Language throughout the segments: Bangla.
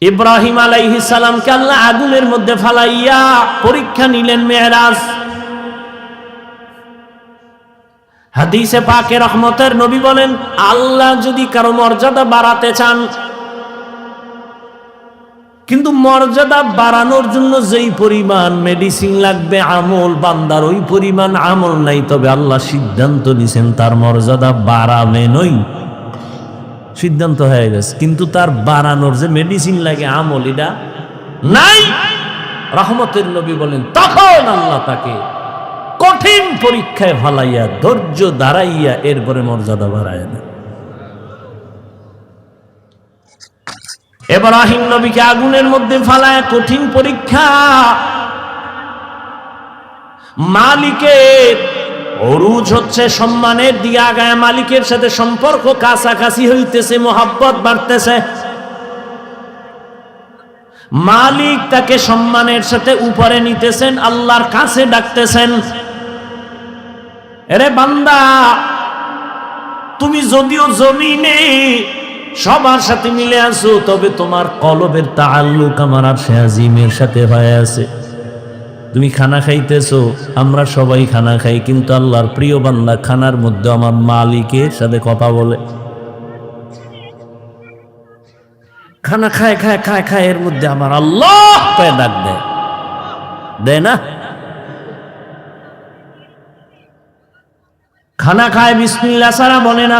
ইব্রাহিম আলাইহিস সালামকে আল্লাহ আগুনের মধ্যে ফালাইয়া পরীক্ষা নিলেন মেরাজ। হাদিসে পাকে রহমতের নবী বলেন, আল্লাহ যদি কারো মর্যাদা বাড়াতে চান, কিন্তু মর্যাদা বাড়ানোর জন্য যেই পরিমাণ মেডিসিন লাগবে আমল, বান্দার ওই পরিমাণ আমল নাই, তবে আল্লাহ সিদ্ধান্ত নিছেন তার মর্যাদা বাড়াবেনই, সিদ্ধান্ত হয়ে গেছে। কিন্তু তার বাড়ানোর যে মেডিসিন লাগে আমল, এটা নাই। রহমতের নবী বলেন, তখন আল্লাহ তাকে কঠিন পরীক্ষায় ফালাইয়া ধৈর্য দাঁড়াইয়া এরপরে মর্যাদা বাড়ায় না। ইব্রাহিম নবীকে আগুনের মধ্যে ফালায় কঠিন পরীক্ষা। মালিকের উরুজ হচ্ছে, সম্মানের দিকে আগায়, মালিকের সাথে সম্পর্ক কাছাকাছি হইতেছে, মোহাব্বত বাড়তেছে। মালিক তাকে সম্মানের সাথে উপরে নিতেছেন, আল্লাহর কাছে ডাকতেছেন, এরে বান্দা, তুমি যদিও জমিনে সবার সাথে মিলে আছো, তবে তোমার কলবের তাআল্লুক আমার আরশে আজিমের সাথে হয়ে আছে। তুমি খানা খাইতেছো, আমরা সবাই খানা খাই, কিন্তু আল্লাহর প্রিয় বান্দা খানার মধ্যে আমার মালিকের সাথে কথা বলে। খানা খায় খায় খায় খায়, এর মধ্যে আমার আল্লাহ পায়ে ডাক দেয়, দেয় না? খানা খায় বিসমিল্লাহ ছাড়া বলে না,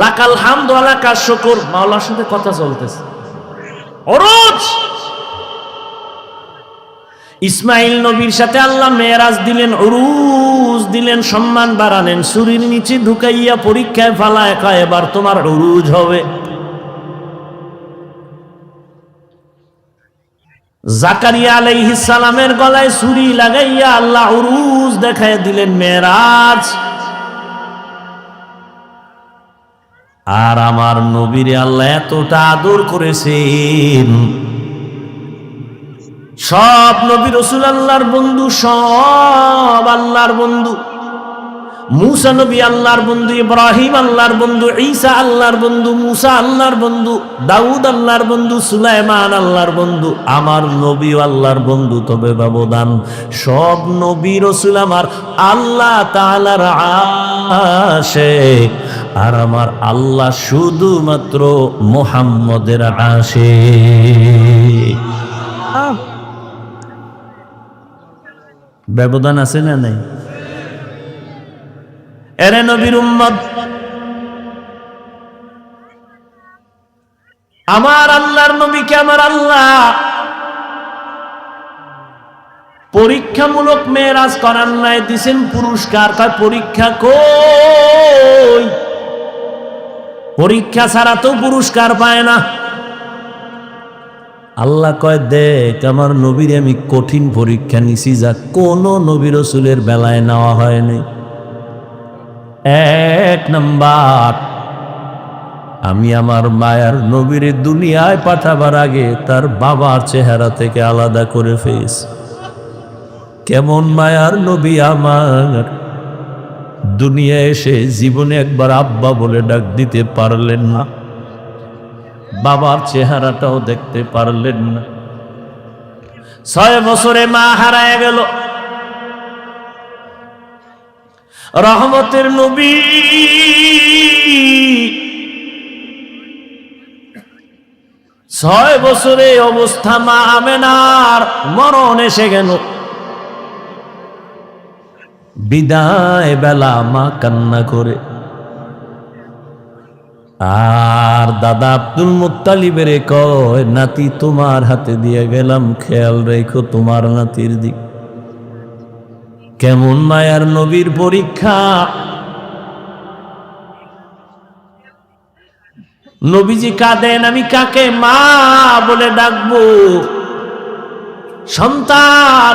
লাকাল হামদু ওয়া লাকাশ শুকর, মাওলার সাথে কথা চলতেছে। ওরুজ ইসমাইল নবীর সাথে আল্লাহ মেরাজ দিলেন, উরুজ দিলেন, সম্মান বাড়ালেন, ছুরির নিচে ঢুকাইয়া পরীক্ষায় ফালায়, কয় এবার তোমার উরুজ হবে। জাকারিয়া আলাইহিস সালামের গলায় ছুরি লাগাইয়া আল্লাহ উরুজ দেখায় দিলেন, মেরাজ। আর আমার নবীরে আল্লাহ এতটা আদর করেছেন, সব নবী রাসূল আল্লাহর বন্ধু, সব আল্লাহর বন্ধু। মুসা নবী আল্লাহর বন্ধু, ইব্রাহিম আল্লাহর বন্ধু, ঈসা আল্লাহর বন্ধু, মুসা আল্লাহর বন্ধু, দাউদ আল্লাহর বন্ধু, সুলাইমান আল্লাহর বন্ধু। আমার নবীও আল্লাহর বন্ধু, তবে ব্যবধান, সব নবী রাসূল আমার আল্লাহ তাআলার আশিক, আর আমার আল্লাহ শুধুমাত্র মুহাম্মদের আশিক। ব্যবধান আছে না নাই? এরে নবীর উম্মত, আমার আল্লাহর নবীকে আমার আল্লাহ পরীক্ষামূলক মেরাজ করার নাই, দিছেন পুরস্কার। তার পরীক্ষা কই? পরীক্ষা ছাড়া তো পুরস্কার পায় না। আল্লাহ কয়, দেখ আমার নবীর আমি কঠিন পরীক্ষা নিছি, যা কোন নবী রাসূলের বেলায় নেওয়া হয়নি। এক নাম্বার, আমি আমার মায়ার নবীর দুনিয়ায় পাঠাবার আগে তার বাবার চেহারা থেকে আলাদা করে ফেলেছি। কেমন মায়ার নবী আমার, দুনিয়া এসে জীবনে একবার আব্বা বলে ডাক দিতে পারলেন না, বাবার চেহারাটাও দেখতে পারলেন না। 6 বছরে মা হারায় গেল। রহমতের নবী ছয় বছরে অবস্থা, মা আমেনার মরণ এসে গেল। বিদায় বেলা মা কান্না করে, আর দাদা আব্দুল মুত্তালিবের কয়, নাতি তোমার হাতে দিয়ে গেলাম, খেয়াল রেখো তোমার নাতির দিক। কেমন মায়ার নবীর পরীক্ষা! নবীজি কাঁদেন, আমি কাকে মা বলে ডাকবো? সন্তান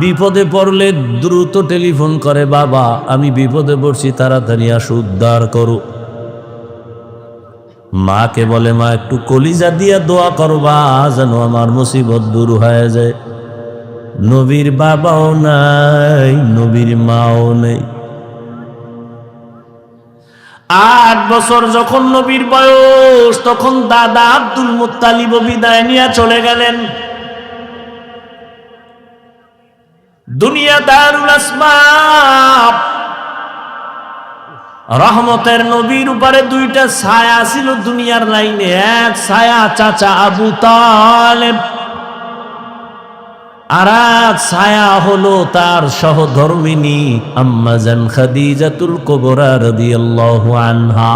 বিপদে পড়লে দ্রুত টেলিফোন করে, বাবা আমি বিপদে পড়ছি, তাড়াতাড়ি আসো, উদ্ধার করো। মাকে বলে, মা একটু কলিজা দিয়া দোয়া করবা যেন আমার মুসিবত দূর হয়ে যায়। নবীর বাবাও নাই, নবীর মাও নেই। 8 বছর যখন নবীর বয়স, তখন দাদা আব্দুল মুত্তালিব বিদায় নিয়ে চলে গেলেন। দুনিয়া দারুল আসবাব, রহমতের নবীর উপরে দুইটা ছায়া ছিল দুনিয়ার লাইনে। এক ছায়া চাচা আবু তালেব, আর এক ছায়া হলো তার সহধর্মিনী আম্মা জান খাদিজাতুল কুবরা রাদিয়াল্লাহু আনহা।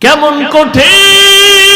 কেমন কঠিন!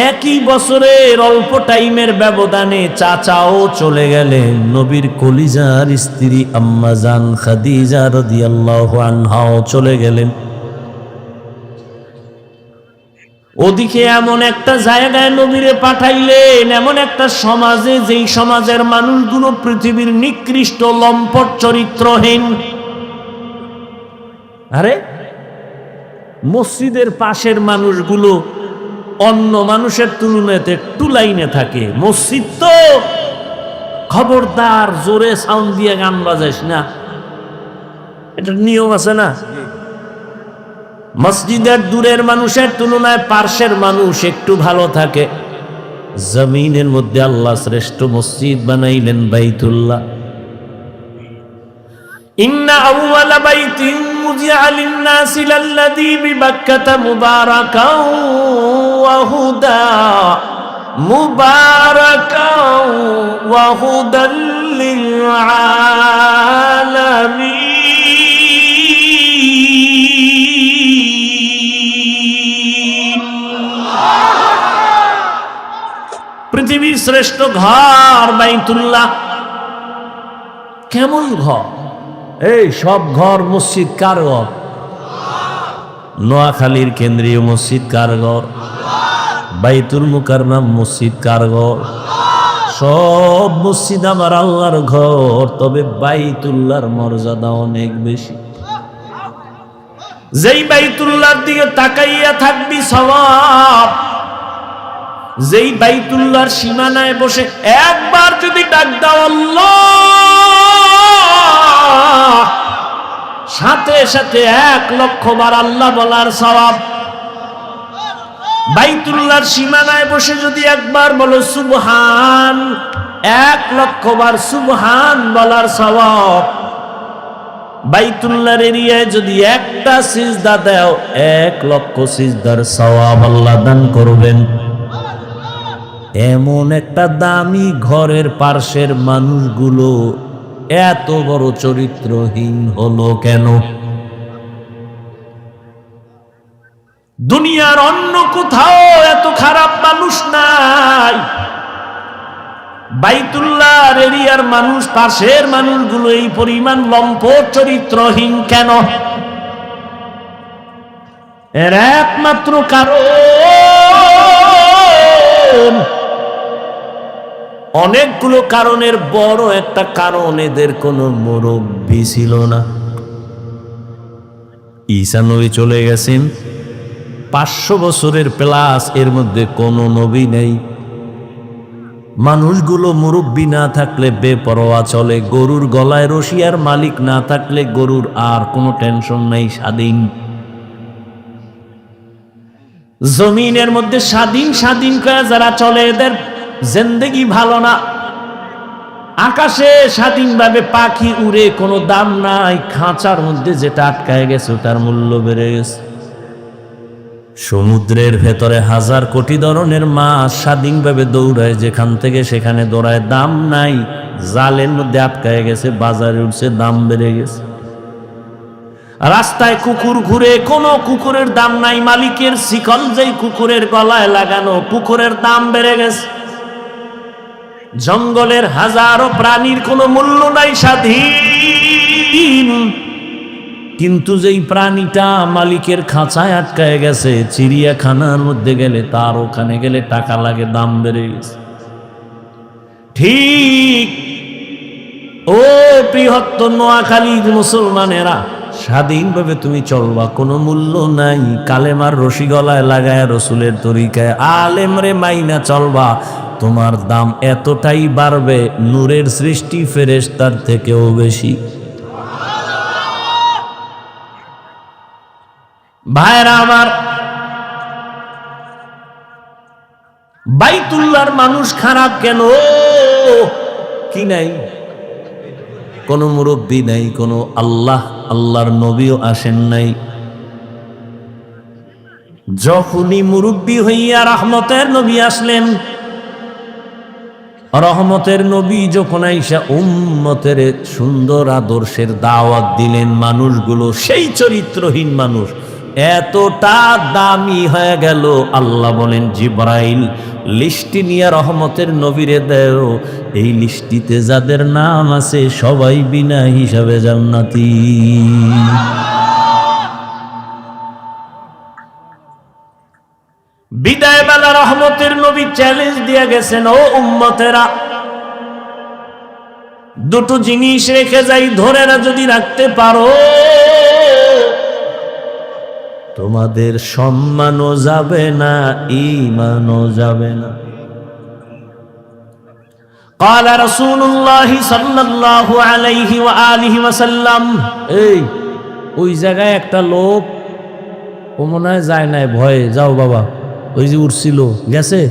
একই বছরের অল্প টাইমের ব্যবধানে চাচাও চলে গেলেন, নবীর কলিজার স্ত্রী আম্মা জান খাদিজা রাদিয়াল্লাহু আনহাও চলে গেলেন। ওদিকে এমন একটা জায়গায় নবীরে পাঠাইলেন, এমন একটা সমাজে, যেই সমাজের মানুষগুলো পৃথিবীর নিকৃষ্ট লম্পট চরিত্রহীন। আরে মসজিদের পাশের মানুষগুলো অন্য মানুষের তুলনাতে একটু লাইনে থাকে, মসজিদ তো খবরদার জোরে সাউন্ড দিয়ে গান বাজাইস না, এটা নিয়ম আছে না? মসজিদের দূরের মানুষের তুলনায় পার্শ্বের মানুষ একটু ভালো থাকে। জমিনের মধ্যে আল্লাহ শ্রেষ্ঠ মসজিদ বানাইলেন বাইতুল্লাহ। ইন্না আউওয়ালা বাইতিন মুজিআ লিন-নাসি লাল্লাযী বিবাক্কাতা মুবারাকাও ওয়া হুদা, মুবারাকাও ওয়া হুদাল লিল আলামিন। পৃথিবীর শ্রেষ্ঠ ঘর বাইতুল্লাহ। কেমন ঘর! এই সব ঘর মসজিদ কার ঘর? নোয়াখালীর কেন্দ্রীয় মসজিদ কার ঘর? বাইতুল মুকাররম মসজিদ কার ঘর? সব মসজিদ আমার আল্লাহর ঘর, তবে বাইতুল্লাহর মর্যাদা অনেক বেশি। যেই বাইতুল্লাহর দিকে তাকাইয়া থাকবি সওয়াব, যেই বাইতুল্লাহর সীমানায় বসে একবার যদি ডাক দাও আল্লাহ, সাথে সাথে 1,00,000 বার আল্লাহ বলার সওয়াব। বাইতুল্লাহর সীমানায় বসে যদি একবার বলো সুবহান, 1,00,000 বার সুবহান বলার সওয়াব। বাইতুল্লাহর এরিয়ায় যদি একটা সিজদা দাও, 1,00,000 সিজদার সওয়াব আল্লাহ দান করবেন। এমন একটা দামি ঘরের পার্শ্বের মানুষগুলো এত বড় চরিত্রহীন হলো কেন? দুনিয়ার অন্য কোথাও এত খারাপ মানুষ নাই, বাইতুল্লাহর এরিয়ার মানুষ, পাশের মানুষগুলো এই পরিমাণ লম্পট চরিত্রহীন কেন? এর একমাত্র কারণ, অনেকগুলো কারণের বড় একটা কারণ, এদের কোনো মুরব্বী ছিল না। ঈসা নবী চলে গেছেন, 500 বছরের প্লাস, এর মধ্যে কোনো নবী নেই। মানুষগুলো মুরব্বী না থাকলে বেপরোয়া চলে, গরুর গলায় রশিয়ার মালিক না থাকলে গরুর আর কোনো টেনশন নাই, স্বাধীন। জমিনের মধ্যে স্বাধীন স্বাধীন করে যারা চলে, এদের জিন্দেগি ভালো না। আকাশে স্বাধীনভাবে পাখি উড়ে, কোনো দাম নাই। খাঁচার মধ্যে যেটা আটকায় গেছে তার মূল্য বেড়ে গেছে। সমুদ্রের ভেতরে 1000 কোটি ধরনের মাছ স্বাধীনভাবে দৌড়ায়, যেখান থেকে সেখানে দৌড়ায়, দাম নাই। জালের মধ্যে আটকায় গেছে, বাজারে উঠছে, দাম বেড়ে গেছে। রাস্তায় কুকুর ঘুরে, কোনো কুকুরের দাম নাই। মালিকের শিকল যেই কুকুরের গলায় লাগানো, কুকুরের দাম বেড়ে গেছে। জঙ্গলের হাজারো প্রাণীর কোনো মূল্য নাই, স্বাধীন। কিন্তু যেই প্রাণীটা মালিকের খাঁচায় আটকায় গেছে, চিড়িয়াখানার মধ্যে গেলে, তার ওখানে গেলে টাকা লাগে, দাম বেড়ে গেছে। ঠিক ও বৃহত্তর নোয়াখালীর মুসলমানেরা, স্বাধীনভাবে তুমি চলবা, কোনো মূল্য নাই। কালেমার রশি গলায় লাগায় রসুলের তরিকায় আলেমরে মাইনা চলবা, তোমার দাম এতটাই বাড়বে, নূরের সৃষ্টি ফেরেশতার থেকেও বেশি। ভাইরা আমার, বাইতুল্লাহর মানুষ খারাপ কেন? কি নাই? কোন মুরব্বী নাই, কোন আল্লাহর নবীও আসেন নাই। যখনই মুরব্বী হইয়া রহমতের নবী আসলেন, রহমতের নবী যখন আইসা উম্মতের সুন্দর আদর্শের দাওয়াত দিলেন, মানুষগুলো সেই চরিত্রহীন মানুষ এতটা দামি হয়ে গেল। আল্লাহ বলেন, জিবরাইল লিস্টি নিয়ে রহমতের নবীরে দেও, এই লিস্টিতে যাদের নাম আছে সবাই বিনা হিসাবে জান্নাতি। বিদায় বেলা রহমতের নবী চ্যালেঞ্জ দিয়ে গেছেন, ও উম্মতেরা, দুটো জিনিস রেখে যাই, ধরে না যদি রাখতে পারো তোমাদের সম্মানও যাবে না, ঈমানও যাবে না। قال رسول الله صلى الله عليه وآله وسلم, এই ওই জায়গায় একটা লোক, ও মনে হয় যায় নাই, ভয়ে, যাও বাবা, ওই যে উঠছিল গেছে।